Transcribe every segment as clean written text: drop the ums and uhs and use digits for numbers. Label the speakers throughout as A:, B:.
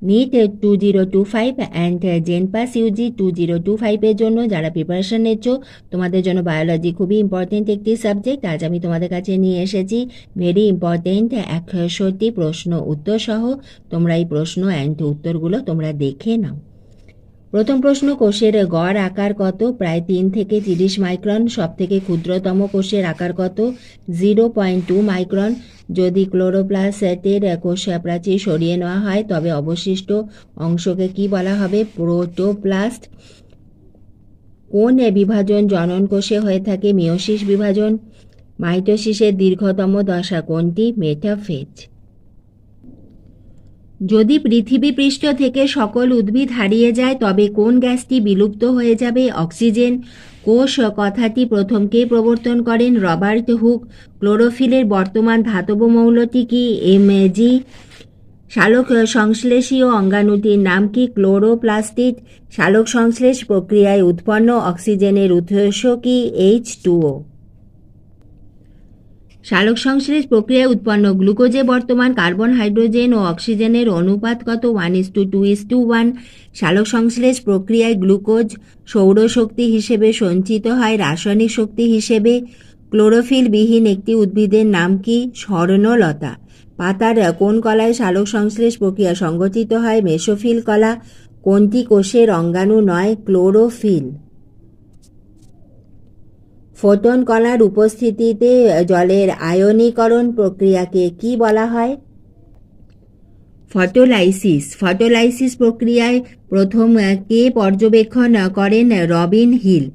A: NEET 2025 and জেনপাস Yuji 2025-এর জন্য যারা preparation নিচ্ছ, তোমাদের জন্য বায়োলজি খুবই ইম্পর্টেন্ট একটি সাবজেক্ট। আজ আমি তোমাদের কাছে নিয়ে এসেছি ভেরি ইম্পর্টেন্ট 100টি প্রশ্ন উত্তর সহ। তোমরা এই প্রশ্ন অ্যান্ড উত্তরগুলো তোমরা দেখে নাও। প্রথম প্রশ্ন, কোষের গড় আকার কত? প্রায় 3 থেকে 30 মাইক্রন। সব থেকে ক্ষুদ্রতম কোষের আকার কত? 0.2 মাইক্রন। যদি ক্লোরোপ্লাস্টের কোষ প্রাচীর সরিয়ে নেওয়া হয় তবে অবশিষ্ট অংশকে কি বলা হবে? প্রোটোপ্লাস্ট। কোন বিভাজন জনন কোষে হয়ে থাকে? মিয়োসিস বিভাজন। মাইটোসিসের দীর্ঘতম দশা কোনটি? মেটাফেজ। যদি পৃথিবী পৃষ্ঠ থেকে সকল উদ্ভিদ হারিয়ে যায় তবে কোন গ্যাসটি বিলুপ্ত হয়ে যাবে? অক্সিজেন। কোষ কথাটি প্রথম কে প্রবর্তন করেন? Robert Hooke. ক্লোরোফিলের বর্তমান ধাতব মৌলটি কি? Mg। সালোক সংশ্লেষীয় অঙ্গাণুটির নাম কি? ক্লোরোপ্লাস্টিড। সালোক সংশ্লেষ প্রক্রিয়ায় উৎপন্ন অক্সিজেনের উৎস কি? H2O। সালোক সংশ্লেষ প্রক্রিয়ায় উৎপন্ন গ্লুকোজে বর্তমান কার্বন, হাইড্রোজেন ও অক্সিজেনের অনুপাত কত? 1:2:1। সালোক সংশ্লেষ প্রক্রিয়ায় গ্লুকোজ সৌরশক্তি হিসেবে সঞ্চিত হয় রাসায়নিক শক্তি হিসেবে। ক্লোরোফিল বিহীন একটি উদ্ভিদের নাম কি? স্বর্ণলতা। পাতার কোন কলায় সালোক সংশ্লেষ প্রক্রিয়া সংঘটিত হয়? মেসোফিল কলা। কোনটি কোষের অঙ্গাণু নয়? ক্লোরোফিল। ফোটন কণার উপস্থিতিতে জলের আয়নীকরণ প্রক্রিয়াকে কি বলা হয়? ফটোলাইসিস। ফটোলাইসিস প্রক্রিয়ায় প্রথম কে পর্যবেক্ষণ করেন? রবিন হিল।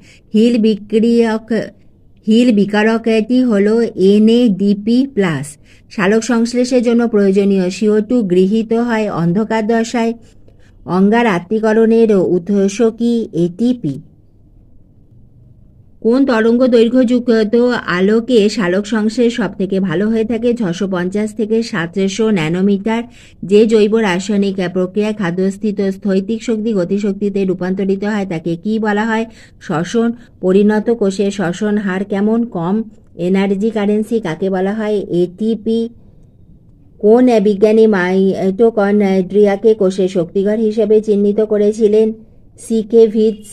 A: হিল বিকারকটি হল NADP+। সালোক সংশ্লেষের জন্য প্রয়োজনীয় CO2 গৃহীত হয় অন্ধকার দশায়। অঙ্গার আত্তীকরণের উৎস কি? ATP। কোন তরঙ্গ দৈর্ঘ্যযুক্ত আলোকে সালোক সংশ্লেষ সব থেকে ভালো হয়ে থাকে? 650 থেকে 700 ন্যানোমিটার। যে জৈব রাসায়নিক প্রক্রিয়ায় খাদ্যস্থিত স্থৈতিক শক্তি গতিশক্তিতে রূপান্তরিত হয় তাকে কি বলা হয়? শ্বসন। পরিণত কোষের শ্বসন হার কেমন? কম। এনার্জি কারেন্সি কাকে বলা হয়? ATP। কোন বিজ্ঞানী মাইটোকন্ড্রিয়াকে কোষের শক্তিঘর হিসেবে চিহ্নিত করেছিলেন? সিকেভিটস।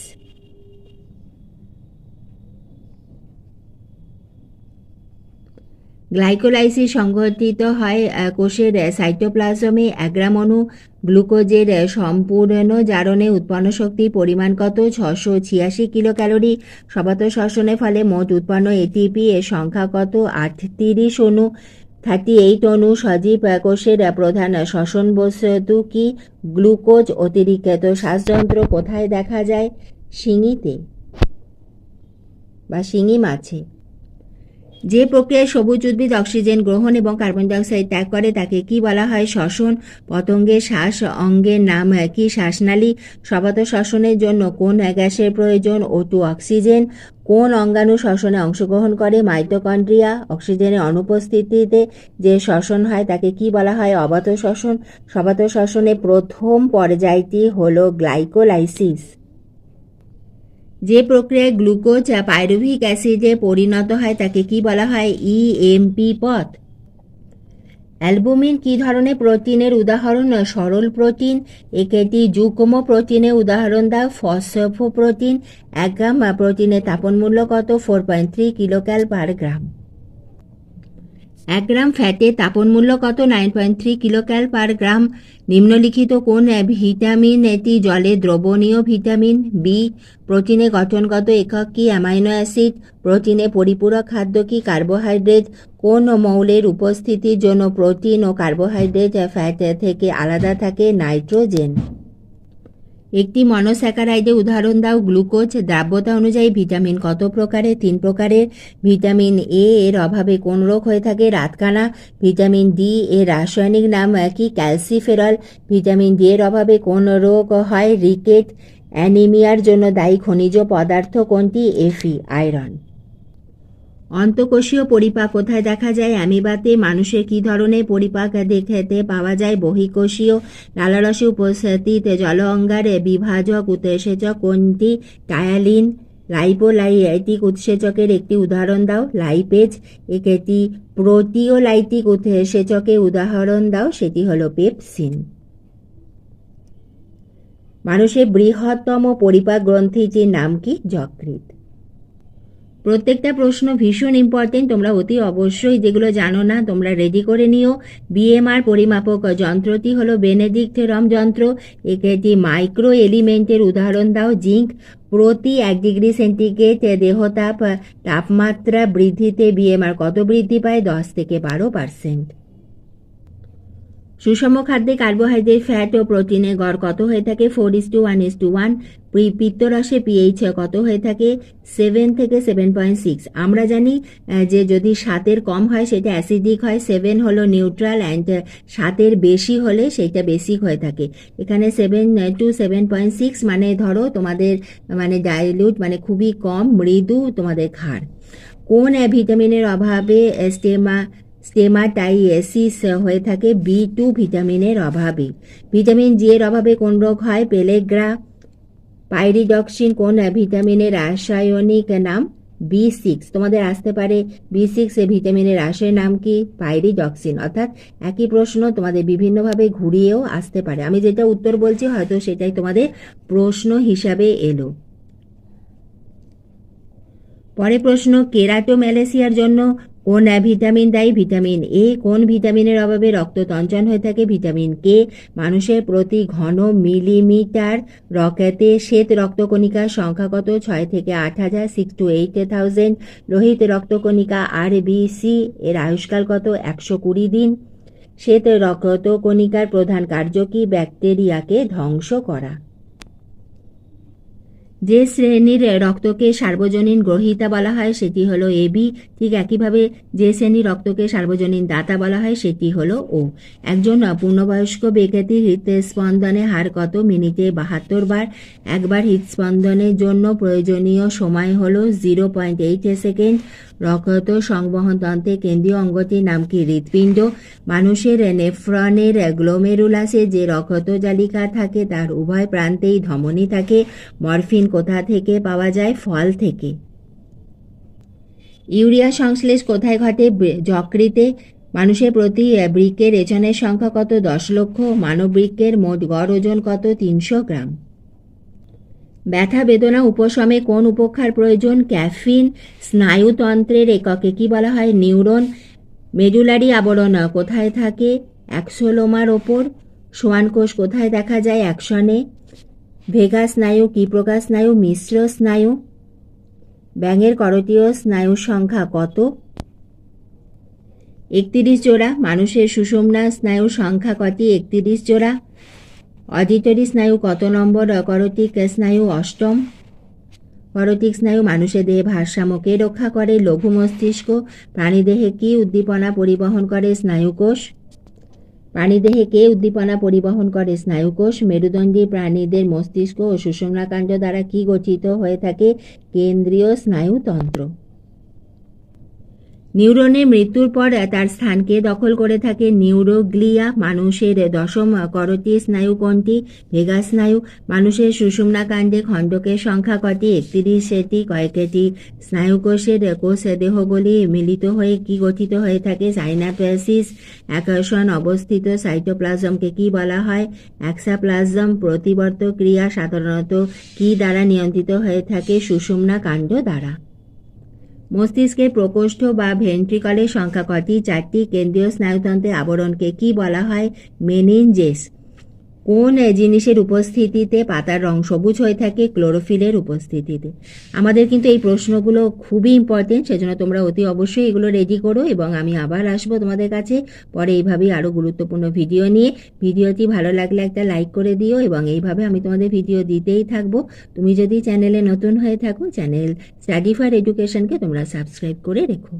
A: গ্লাইকোলাইসিস সংঘটিত হয় কোষের সাইটোপ্লাজমে। 1 গ্রাম অণু গ্লুকোজের সম্পূর্ণ জারণে উৎপন্ন শক্তির পরিমাণ কত? 686 কিলো ক্যালোরি। স্বভাবত শ্বসনের ফলে মোট উৎপন্ন ATP এর সংখ্যা কত? 38 অণু। 38 অণু সজীব কোষের প্রধান শ্বসন বস্তু কি? গ্লুকোজ। অতিরিক্ত শ্বাসযন্ত্র কোথায় দেখা যায়? শিঙিতে বা শিঙি মাছে। যে প্রক্রিয়ায় সবুজ উদ্ভিদ অক্সিজেন গ্রহণ এবং কার্বন ডাইঅক্সাইড ত্যাগ করে তাকে কি বলা হয়? শ্বসন। পতঙ্গের শ্বাস অঙ্গের নাম কি? শ্বাসনালী। স্বভাবত শ্বসনের জন্য কোন গ্যাসের প্রয়োজন? O2 oxygen. কোন অঙ্গাণু শ্বসনে অংশগ্রহণ করে? মাইটোকন্ড্রিয়া। অক্সিজেনের অনুপস্থিতিতে যে শ্বসন হয় তাকে কি বলা হয়? অবাত শ্বসন। স্বভাবত শ্বসনের প্রথম পর্যায়টি হল গ্লাইকোলাইসিস। যে প্রক্রিয়ায় গ্লুকোজ পাইরুভিক অ্যাসিডে পরিণত হয় তাকে কি বলা হয়? EMP পথ। অ্যালবুমিন কি ধরনের প্রোটিনের উদাহরণ? সরল প্রোটিন। একটি যুগ্ম প্রোটিনের উদাহরণ দাও। ফসফোপ্রোটিন। 1 গ্রাম প্রোটিনের তাপন মূল্য কত? 4.3 কিলোক্যাল পার গ্রাম। 1 গ্রাম ফ্যাটের তাপন মূল্য কত? 9.3 কিলোক্যাল পার গ্রাম। নিম্নলিখিত কোন ভিটামিন এটি জলে দ্রবণীয়? Vitamin B. প্রোটিনের গঠনগত একক কি? Amino acid. প্রোটিনের পরিপূরক খাদ্য কি? কার্বোহাইড্রেট। কোন মৌলের উপস্থিতির জন্য প্রোটিন ও কার্বোহাইড্রেট ফ্যাট থেকে আলাদা থাকে? নাইট্রোজেন। একটি মনোস্যাকারাইডের উদাহরণ দাও। গ্লুকোজ। দ্রাব্যতা অনুযায়ী ভিটামিন কত প্রকারের? 3 প্রকারের। ভিটামিন এ এর অভাবে কোন রোগ হয়ে থাকে? রাতকানা। ভিটামিন ডি এর রাসায়নিক নাম কি? ক্যালসিফেরল। ভিটামিন ডি এর অভাবে কোন রোগ হয়? রিকেট। অ্যানিমিয়ার জন্য দায়ী খনিজ পদার্থ কোনটি? Fe iron. অন্তঃকোষীয় পরিপাক কোথায় দেখা যায়? অ্যামিবাতে। মানুষের কি ধরনের পরিপাক দেখতে পাওয়া যায়? বহিঃকোষীয়। লালারসে উপস্থিত জল অঙ্গার বিভাজক উৎসেচক কোনটি? টায়ালিন। লাইপোলাইটিক উৎসেচকের একটি উদাহরণ দাও। লাইপেজ। একটি প্রোটিওলাইটিক উৎসেচকের উদাহরণ দাও, সেটি হলো পেপসিন। মানুষের বৃহত্তম পরিপাক গ্রন্থিটির নাম কি? যকৃৎ। প্রত্যেকটা প্রশ্ন ভীষণ ইম্পর্টেন্ট, তোমরা অতি অবশ্যই যেগুলো জানো না তোমরা রেডি করে নিও। বিএমআর পরিমাপক যন্ত্রটি হলো বেনেডিক্টেরম যন্ত্র। একটি মাইক্রো এলিমেন্টের উদাহরণ দাও। জিঙ্ক। প্রতি 1 ডিগ্রি সেন্টিগ্রেড দেহতাপ তাপমাত্রা বৃদ্ধিতে বিএমআর কত বৃদ্ধি পায়? 10 থেকে 12%। সুষম খাদ্যে কার্বোহাইড্রেট, ফ্যাট ও প্রোটিনের গড় কত হয়ে থাকে? 4:1:1। পিত্তরসে পিএইচ কত হয়ে থাকে? 7 থেকে 7.6। আমরা জানি যে যদি 7-এর কম হয় সেটা অ্যাসিডিক হয়, 7 হলো নিউট্রাল অ্যান্ড 7-এর বেশি হলে সেটা বেসিক হয়ে থাকে। এখানে 7 to 7.6 মানে ধরো তোমাদের মানে ডাইলিউট মানে খুবই কম, মৃদু তোমাদের ক্ষার। কোন ভিটামিনের অভাবে স্টেমাটাইসিস হয়ে থাকে? B2 ভিটামিনের অভাবে। ভিটামিন জি এর অভাবে কোন রোগ হয়? পেলেগ্রা। পাইরিডক্সিন কোন ভিটামিনের রাসায়নিক নাম? B6। তোমাদের আসতে পারে B6 ভিটামিনের রাসায়নিক নাম কি? পাইরিডক্সিন। অর্থাৎ একই প্রশ্ন তোমাদের বিভিন্নভাবে ঘুরিয়েও আসতে পারে। আমি যেটা উত্তর বলছি হয়তো সেটাই তোমাদের প্রশ্ন হিসাবে এলো। পরে প্রশ্ন, কেরাটোম্যালেসিয়ার জন্য কোন ভিটামিন দায়ী? Vitamin A. কোন ভিটামিনের অভাবে রক্ত তঞ্চন হয়ে থাকে? Vitamin K. মানুষের প্রতি ঘন মিলিমিটার রক্তে শ্বেত রক্তকণিকার সংখ্যা কত? 6 থেকে 8,000, 6 to 8,000। লোহিত রক্তকণিকা RBC এর আয়ুষ্কাল কত? 120 দিন। শ্বেত রক্তকণিকার প্রধান কার্য কি? ব্যাকটেরিয়াকে ধ্বংস করা। যে শ্রেণীর রক্তকে সার্বজনীন গ্রহীতা বলা হয় সেটি হলো AB। ঠিক একইভাবে যে শ্রেণীর রক্তকে সার্বজনীন দাতা বলা হয় সেটি হলো O। একজন পূর্ণবয়স্ক ব্যক্তির হৃদস্পন্দনের হার কত? মিনিটে 72 বার। একবার হৃদস্পন্দনের জন্য প্রয়োজনীয় সময় হলো 0.8 সেকেন্ড। রক্ত সংবহন তন্ত্রের কেন্দ্রীয় অঙ্গটির নাম কি? হৃৎপিণ্ড। মানুষের নেফ্রনের গ্লোমেরুলাসে যে রক্তজালিকা থাকে তার উভয় প্রান্তেই ধমনী থাকে। মরফিন কোথা থেকে পাওয়া যায়? ফল থেকে। ইউরিয়া সংশ্লেষ কোথায় ঘটে? যকৃতে। মানুষের প্রতি বৃক্কের রেচনের সংখ্যা কত? 10 লক্ষ। মানব বৃক্কের মোট গড় ওজন কত? 300 গ্রাম। ব্যথা বেদনা উপশমে কোন উপক্ষার প্রয়োজন? ক্যাফিন। স্নায়ুতন্ত্রের এককে কি বলা হয়? নিউরন। মেডুলারি আবরণ কোথায় থাকে? অ্যাক্সোলোমার ওপর। সোয়ান কোষ কোথায় দেখা যায়? অ্যাকশনে। ভেগাস স্নায়ু কি প্রকার স্নায়ু? মিশ্র স্নায়ু। ব্যাঙের করোটীয় স্নায়ুর সংখ্যা কত? 31 জোড়া। মানুষের সুষুম্না স্নায়ুর সংখ্যা কটি? 31 জোড়া। অডিটরি স্নায়ু কত নম্বর? করোটিক স্নায়ু 8ম। করোটিক স্নায়ু মানুষের দেহে ভারসাম্যকে রক্ষা করে। লঘু মস্তিষ্ক। প্রাণীদেহে কি উদ্দীপনা পরিবহন করে? স্নায়ুকোষ। প্রাণীদেহে কে উদ্দীপনা পরিবহন করে? স্নায়ুকোষ। মেরুদণ্ডী প্রাণীদের মস্তিষ্ক ও সুষুম্নাকাণ্ড দ্বারা কি গঠিত হয়ে থাকে? কেন্দ্রীয় স্নায়ুতন্ত্র। নিউরনের মৃত্যুর পর তার স্থানকে দখল করে থাকে? নিউরোগ্লিয়া। মানুষের 10ম করোটি স্নায়ু কোনটি? ভেগাস স্নায়ু। মানুষের সুষুম্নাকাণ্ডে খণ্ডকের সংখ্যা কটি? 31টি। কয়েকটি স্নায়ুকোষের কোষ দেহগুলি মিলিত হয়ে কি গঠিত হয়ে থাকে? সাইনাপসিস। একশন অবস্থিত সাইটোপ্লাজমকে কি বলা হয়? এক্সাপ্লাজম। প্রতিবর্ত ক্রিয়া সাধারণত কি দ্বারা নিয়ন্ত্রিত হয়ে থাকে? সুষুম্নাকাণ্ড দ্বারা। মস্তিষ্কের প্রকোষ্ঠ বা ভেন্ট্রিকলের সংখ্যা কটি? 4টি। কেন্দ্রীয় স্নায়ুতন্ত্রের আবরণকে কি বলা হয়? মেনিনজেস। কোন জিনিসের উপস্থিতিতে পাতার রং সবুজ হয়ে থাকে? ক্লোরোফিলের উপস্থিতিতে। আমাদের কিন্তু এই প্রশ্নগুলো খুবই ইম্পর্টেন্ট, সেজন্য তোমরা অতি অবশ্যই এগুলো রেডি করো এবং আমি আবার আসবো তোমাদের কাছে পরে এইভাবেই আরও গুরুত্বপূর্ণ ভিডিও নিয়ে। ভিডিওটি ভালো লাগলে একটা লাইক করে দিও এবং এইভাবে আমি তোমাদের ভিডিও দিতেই থাকবো। তুমি যদি চ্যানেলে নতুন হয়ে থাকো চ্যানেল স্টাডি ফর এডুকেশনকে তোমরা সাবস্ক্রাইব করে রেখো।